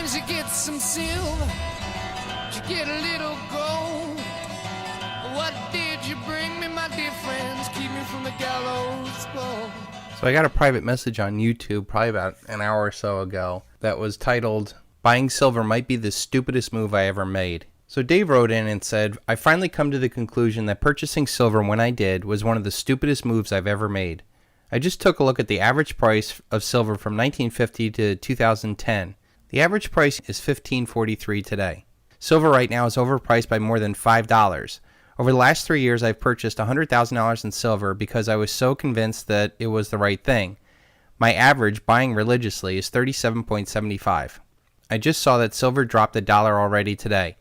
coins, you get some silver, you get a little gold. What did you bring me, my dear friends? Keep me from the gallows pole. So I got a private message on YouTube probably about an hour or so ago that was titled, "Buying silver might be the stupidest move I ever made." So Dave wrote in and said, "I finally come to the conclusion that purchasing silver when I did was one of the stupidest moves I've ever made. I just took a look at the average price of silver from 1950 to 2010. The average price is $15.43 today. Silver right now is overpriced by more than $5. Over the last 3 years, I've purchased $100,000 in silver because I was so convinced that it was the right thing. My average, buying religiously, is $37.75. I just saw that silver dropped $1 already today.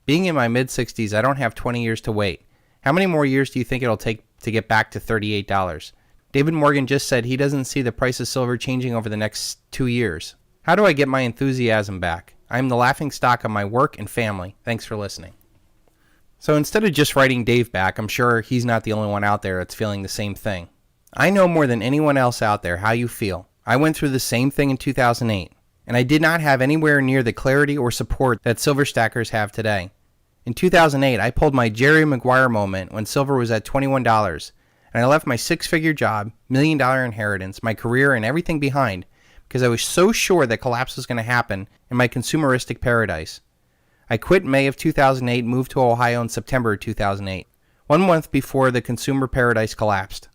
Being in my mid-60s, I don't have 20 years to wait. How many more years do you think it'll take to get back to $38? David Morgan just said he doesn't see the price of silver changing over the next 2 years. How do I get my enthusiasm back? I am the laughingstock of my work and family. Thanks for listening." So instead of just writing Dave back, I'm sure he's not the only one out there that's feeling the same thing. I know more than anyone else out there how you feel. I went through the same thing in 2008, and I did not have anywhere near the clarity or support that silver stackers have today. In 2008, I pulled my Jerry Maguire moment when silver was at $21, and I left my six-figure job, million-dollar inheritance, my career, and everything behind because I was so sure that collapse was going to happen in my consumeristic paradise. I quit in May of 2008 and moved to Ohio in September of 2008, 1 month before the consumer paradise collapsed.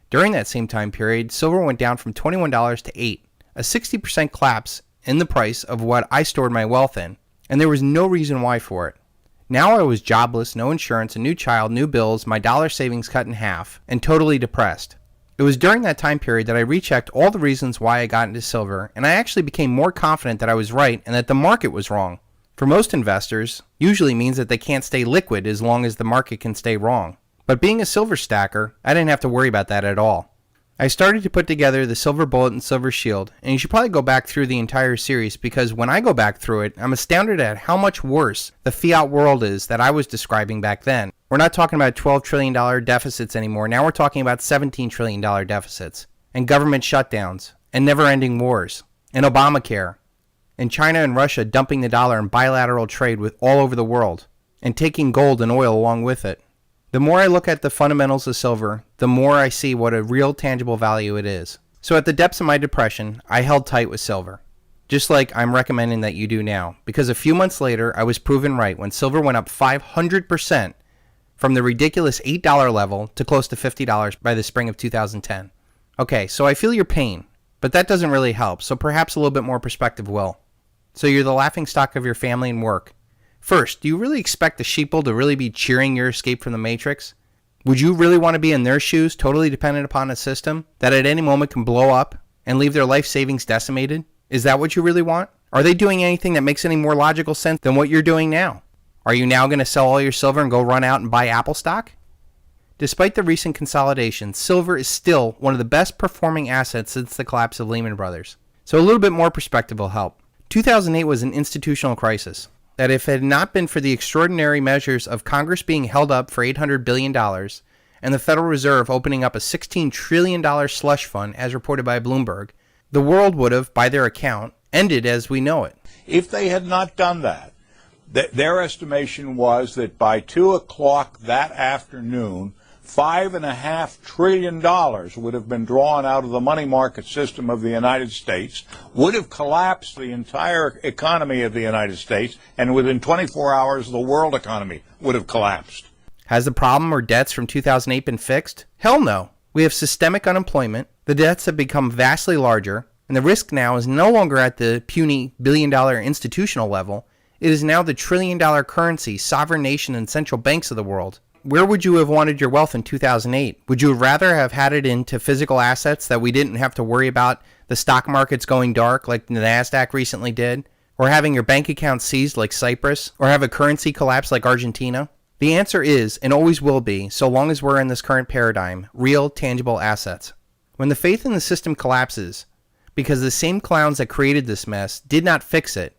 During that same time period, silver went down from $21 to $8, a 60% collapse in the price of what I stored my wealth in, and there was no reason why for it. Now I was jobless, no insurance, a new child, new bills, my dollar savings cut in half, and totally depressed. It was during that time period that I rechecked all the reasons why I got into silver, and I actually became more confident that I was right and that the market was wrong. For most investors, usually means that they can't stay liquid as long as the market can stay wrong. But being a silver stacker, I didn't have to worry about that at all. I started to put together the Silver Bullet and Silver Shield, and you should probably go back through the entire series because when I go back through it, I'm astounded at how much worse the fiat world is that I was describing back then. We're not talking about $12 trillion deficits anymore. Now we're talking about $17 trillion deficits, and government shutdowns, and never-ending wars, and Obamacare, and China and Russia dumping the dollar in bilateral trade with all over the world, and taking gold and oil along with it. The more I look at the fundamentals of silver, the more I see what a real tangible value it is. So at the depths of my depression, I held tight with silver, just like I'm recommending that you do now, because a few months later, I was proven right when silver went up 500% from the ridiculous $8 level to close to $50 by the spring of 2010. Okay, so I feel your pain, but that doesn't really help, so perhaps a little bit more perspective will. So you're the laughingstock of your family and work. First, do you really expect the sheeple to really be cheering your escape from the Matrix? Would you really want to be in their shoes, totally dependent upon a system that at any moment can blow up and leave their life savings decimated? Is that what you really want? Are they doing anything that makes any more logical sense than what you're doing now? Are you now going to sell all your silver and go run out and buy Apple stock? Despite the recent consolidation, silver is still one of the best performing assets since the collapse of Lehman Brothers. So a little bit more perspective will help. 2008 was an institutional crisis that if it had not been for the extraordinary measures of Congress being held up for $800 billion and the Federal Reserve opening up a $16 trillion slush fund, as reported by Bloomberg, the world would have, by their account, ended as we know it. If they had not done that, their estimation was that by 2 o'clock that afternoon, $5.5 trillion would have been drawn out of the money market system of the United States, would have collapsed the entire economy of the United States, and within 24 hours the world economy would have collapsed. Has the problem or debts from 2008 been fixed? Hell no. We have systemic unemployment, the debts have become vastly larger, and the risk now is no longer at the puny billion-dollar institutional level. It is now the trillion-dollar currency, sovereign nation, and central banks of the world. Where would you have wanted your wealth in 2008? Would you rather have had it into physical assets that we didn't have to worry about the stock markets going dark like the NASDAQ recently did? Or having your bank account seized like Cyprus? Or have a currency collapse like Argentina? The answer is, and always will be, so long as we're in this current paradigm, real, tangible assets. When the faith in the system collapses, because the same clowns that created this mess did not fix it,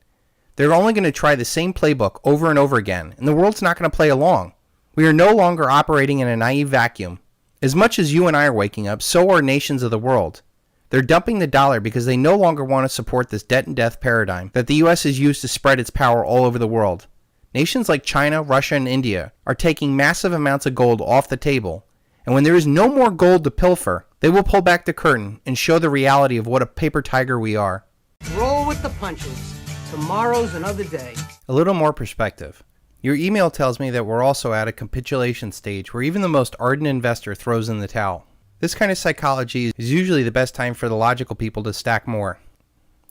they're only going to try the same playbook over and over again, and the world's not going to play along. We are no longer operating in a naive vacuum. As much as you and I are waking up, so are nations of the world. They're dumping the dollar because they no longer want to support this debt and death paradigm that the U.S. has used to spread its power all over the world. Nations like China, Russia, and India are taking massive amounts of gold off the table, and when there is no more gold to pilfer, they will pull back the curtain and show the reality of what a paper tiger we are. Roll with the punches. Tomorrow's another day. A little more perspective. Your email tells me that we're also at a capitulation stage where even the most ardent investor throws in the towel. This kind of psychology is usually the best time for the logical people to stack more.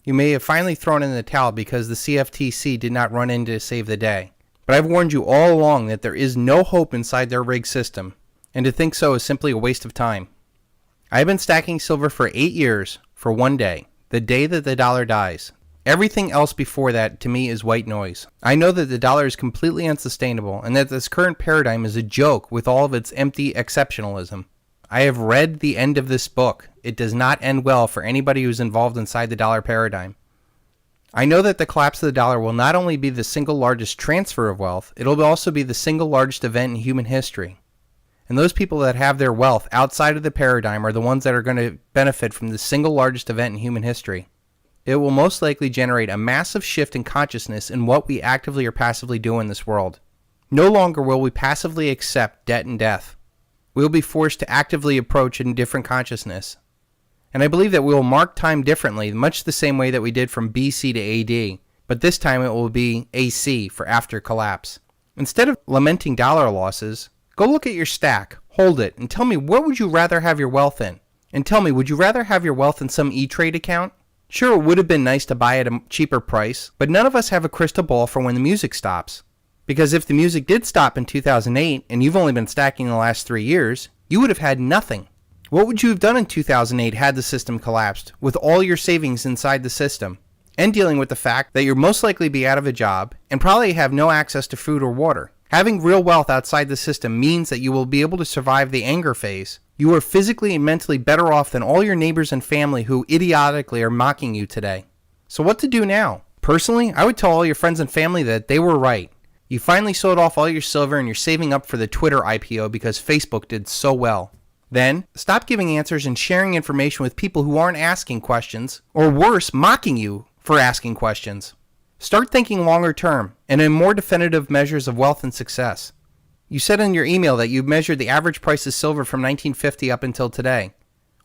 You may have finally thrown in the towel because the CFTC did not run in to save the day. But I've warned you all along that there is no hope inside their rigged system, and to think so is simply a waste of time. I have been stacking silver for 8 years for one day, the day that the dollar dies. Everything else before that, to me, is white noise. I know that the dollar is completely unsustainable and that this current paradigm is a joke with all of its empty exceptionalism. I have read the end of this book. It does not end well for anybody who's involved inside the dollar paradigm. I know that the collapse of the dollar will not only be the single largest transfer of wealth, it'll also be the single largest event in human history. And those people that have their wealth outside of the paradigm are the ones that are going to benefit from the single largest event in human history. It will most likely generate a massive shift in consciousness in what we actively or passively do in this world. No longer will we passively accept debt and death. We will be forced to actively approach a different consciousness. And I believe that we will mark time differently, much the same way that we did from BC to AD, but this time it will be AC for after collapse. Instead of lamenting dollar losses, go look at your stack, hold it, and tell me what would you rather have your wealth in? And tell me, would you rather have your wealth in some E-Trade account? Sure, it would have been nice to buy at a cheaper price, but none of us have a crystal ball for when the music stops. Because if the music did stop in 2008, and you've only been stacking the last 3 years, you would have had nothing. What would you have done in 2008 had the system collapsed, with all your savings inside the system, and dealing with the fact that you'll most likely be out of a job, and probably have no access to food or water? Having real wealth outside the system means that you will be able to survive the anger phase. You are physically and mentally better off than all your neighbors and family who idiotically are mocking you today. So what to do now? Personally, I would tell all your friends and family that they were right. You finally sold off all your silver and you're saving up for the Twitter IPO because Facebook did so well. Then, stop giving answers and sharing information with people who aren't asking questions, or worse, mocking you for asking questions. Start thinking longer term and in more definitive measures of wealth and success. You said in your email that you measured the average price of silver from 1950 up until today.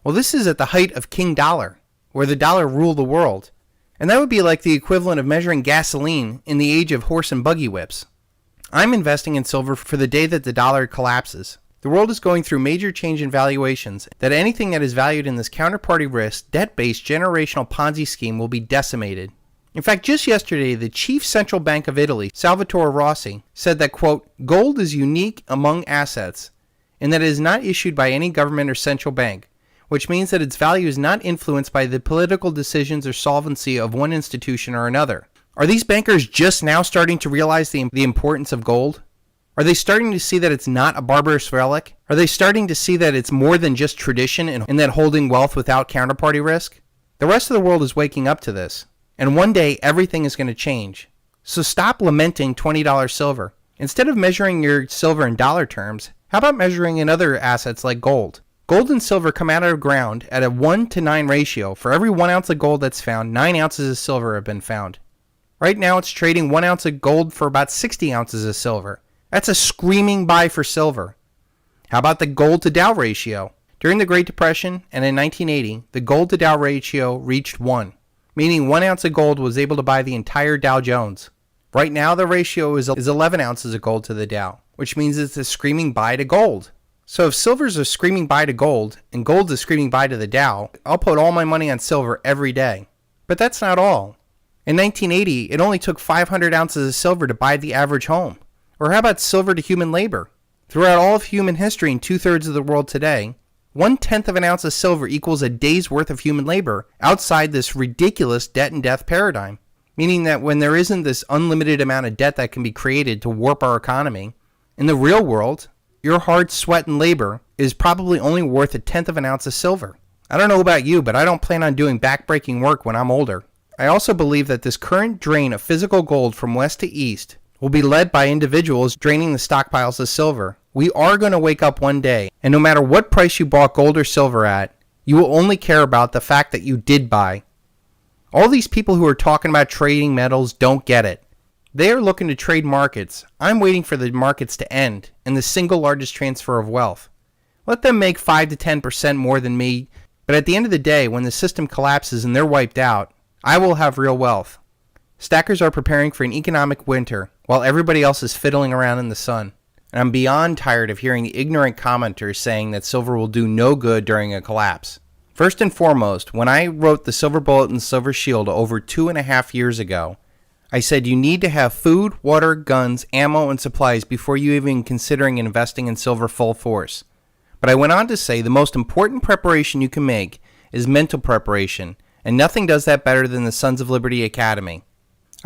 Well, this is at the height of King Dollar, where the dollar ruled the world. And that would be like the equivalent of measuring gasoline in the age of horse and buggy whips. I'm investing in silver for the day that the dollar collapses. The world is going through major change in valuations, that anything that is valued in this counterparty risk, debt-based generational Ponzi scheme will be decimated. In fact, just yesterday, the chief central bank of Italy, Salvatore Rossi, said that, quote, gold is unique among assets, and that it is not issued by any government or central bank, which means that its value is not influenced by the political decisions or solvency of one institution or another. Are these bankers just now starting to realize the importance of gold? Are they starting to see that it's not a barbarous relic? Are they starting to see that it's more than just tradition and that holding wealth without counterparty risk? The rest of the world is waking up to this. And one day, everything is going to change. So stop lamenting $20 silver. Instead of measuring your silver in dollar terms, how about measuring in other assets like gold? Gold and silver come out of the ground at a 1-to-9 ratio. For every 1 ounce of gold that's found, 9 ounces of silver have been found. Right now, it's trading 1 ounce of gold for about 60 ounces of silver. That's a screaming buy for silver. How about the gold to Dow ratio? During the Great Depression and in 1980, the gold to Dow ratio reached 1. Meaning 1 ounce of gold was able to buy the entire Dow Jones. Right now, the ratio is 11 ounces of gold to the Dow, which means it's a screaming buy to gold. So if silver's a screaming buy to gold, and gold's a screaming buy to the Dow, I'll put all my money on silver every day. But that's not all. In 1980, it only took 500 ounces of silver to buy the average home. Or how about silver to human labor? Throughout all of human history and 2/3 of the world today, 1/10 of an ounce of silver equals a day's worth of human labor outside this ridiculous debt and death paradigm. Meaning that when there isn't this unlimited amount of debt that can be created to warp our economy, in the real world, your hard sweat and labor is probably only worth 1/10 of an ounce of silver. I don't know about you, but I don't plan on doing backbreaking work when I'm older. I also believe that this current drain of physical gold from west to east will be led by individuals draining the stockpiles of silver. We are going to wake up one day, and no matter what price you bought gold or silver at, You will only care about the fact that you did buy. All these people who are talking about trading metals don't get it. They are looking to trade markets. I'm waiting for the markets to end and the single largest transfer of wealth. Let them make 5 to 10% more than me, but at the end of the day, when the system collapses and they're wiped out, I will have real wealth. Stackers are preparing for an economic winter while everybody else is fiddling around in the sun. And I'm beyond tired of hearing ignorant commenters saying that silver will do no good during a collapse. First and foremost, when I wrote the Silver Bullet and Silver Shield over 2.5 years ago, I said you need to have food, water, guns, ammo, and supplies before you even considering investing in silver full force. But I went on to say the most important preparation you can make is mental preparation, and nothing does that better than the Sons of Liberty Academy.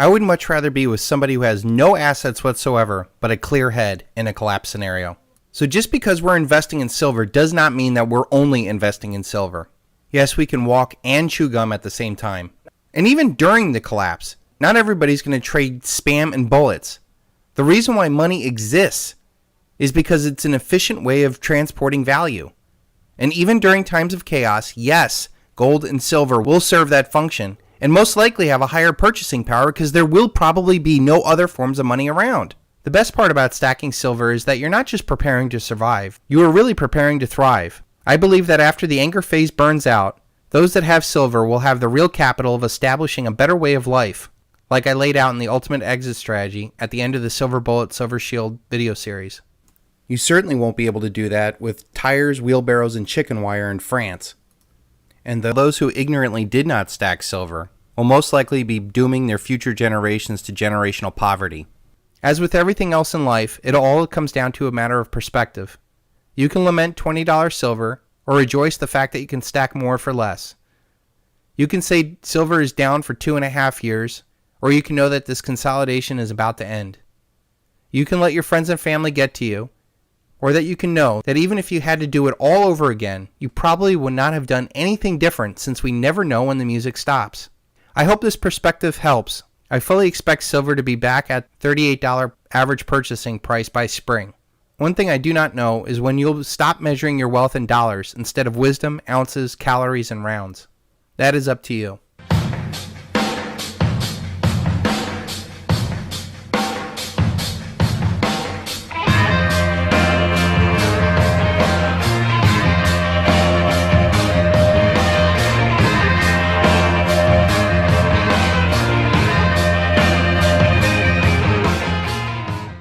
I would much rather be with somebody who has no assets whatsoever but a clear head in a collapse scenario. So just because we're investing in silver does not mean that we're only investing in silver. Yes, we can walk and chew gum at the same time. And even during the collapse, not everybody's going to trade spam and bullets. The reason why money exists is because it's an efficient way of transporting value. And even during times of chaos, yes, gold and silver will serve that function and most likely have a higher purchasing power because there will probably be no other forms of money around. The best part about stacking silver is that you're not just preparing to survive, you are really preparing to thrive. I believe that after the anger phase burns out, those that have silver will have the real capital of establishing a better way of life, like I laid out in the Ultimate Exit Strategy at the end of the Silver Bullet, Silver Shield video series. You certainly won't be able to do that with tires, wheelbarrows, and chicken wire in France. And those who ignorantly did not stack silver will most likely be dooming their future generations to generational poverty. As with everything else in life, it all comes down to a matter of perspective. You can lament $20 silver or rejoice the fact that you can stack more for less. You can say silver is down for 2.5 years, or you can know that this consolidation is about to end. You can let your friends and family get to you, or that you can know that even if you had to do it all over again, you probably would not have done anything different since we never know when the music stops. I hope this perspective helps. I fully expect silver to be back at $38 average purchasing price by spring. One thing I do not know is when you'll stop measuring your wealth in dollars instead of wisdom, ounces, calories, and rounds. That is up to you.